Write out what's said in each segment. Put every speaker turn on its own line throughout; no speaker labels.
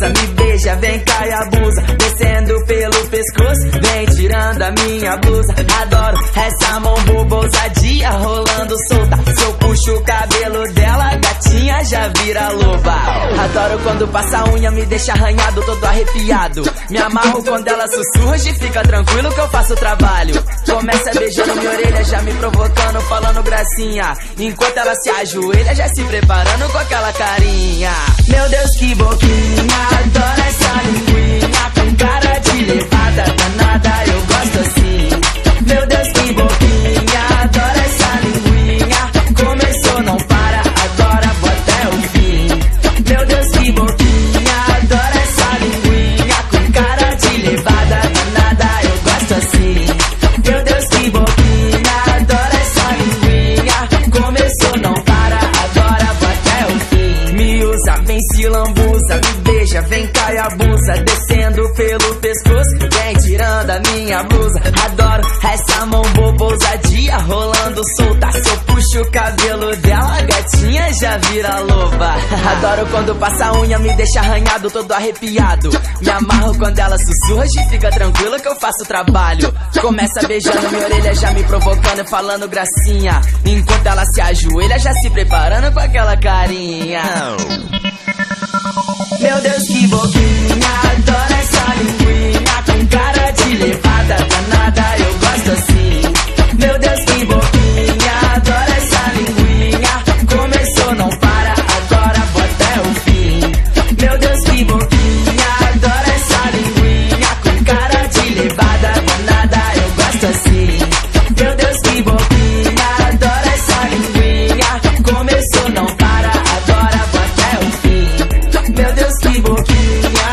lambuza, me beija, vem cá e abusa, descendo pelo pescoço, vem tirando a minha blusa. Adoro essa mão boba, ousadia, rolando solta. Se eu puxo o cabelo dela, gatinha já vira loba. Adoro quando passa a unha, me deixa arranhado, todo arrepiado. Me amarro quando ela sussurra, e fica tranquilo que eu faço o trabalho. Começa beijando minha orelha, já me provocando, falando gracinha. Enquanto ela se ajoelha, já se preparando com aquela carinha. Meu Deus, que boquinha, adoro essa linguinha, com cara de levada danada, eu gosto assim. Meu Deus, que boquinha, adoro essa linguinha, começou, não para, agora vou até o fim. Meu Deus, que boquinha, adoro essa linguinha, com cara de levada danada, eu gosto assim. Meu Deus, que boquinha, adoro essa linguinha, começou, não para, agora vou até o fim. Me usa, vem se lambuza, me beija, vem cá e abusa, descendo pelo pescoço, vem tirando a minha blusa. Adoro essa mão boba, ousadia, rolando solta. Se eu puxo o cabelo dela, gatinha já vira loba. Adoro quando passa a unha, me deixa arranhado, todo arrepiado. Me amarro quando ela sussurra, e fica tranquilo que eu faço o trabalho. Começa beijando minha orelha, já me provocando, falando gracinha. Enquanto ela se ajoelha, já se preparando com aquela carinha. Meu Deus, que boquinha, adoro essa linguinha, com cara de levada danada, eu gosto assim. Meu Deus, que boquinha, adoro essa linguinha, começou, não para, agora vou até o fim. Meu Deus, que boquinha, adoro essa linguinha, com cara de levada danada, eu gosto assim. Meu Deus, que boquinha, adoro essa linguinha, começou, não para, agora vou até o fim. Meu Deus, que boquinha,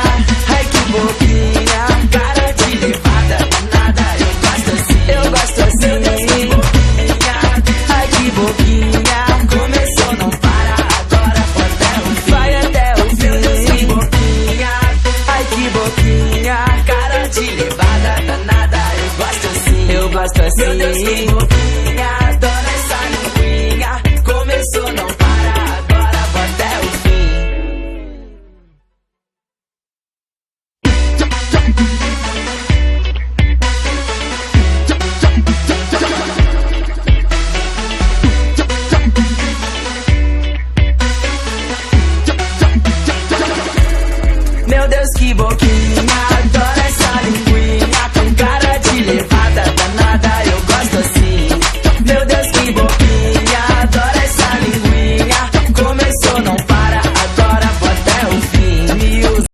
ai que boquinha, cara de levada danada, eu gosto assim. Eu gosto assim. Meu Deus, que boquinha, ai que boquinha, começou, não para, agora vou até o fim. Vai até o fim. Meu Deus, que boquinha, ai que boquinha, cara de levada danada, eu gosto assim. Eu gosto assim. Meu Deus, que boquinha, adoro essa linguinha, começou, não para, agora vou até o fim. Meu Deus, que boquinha,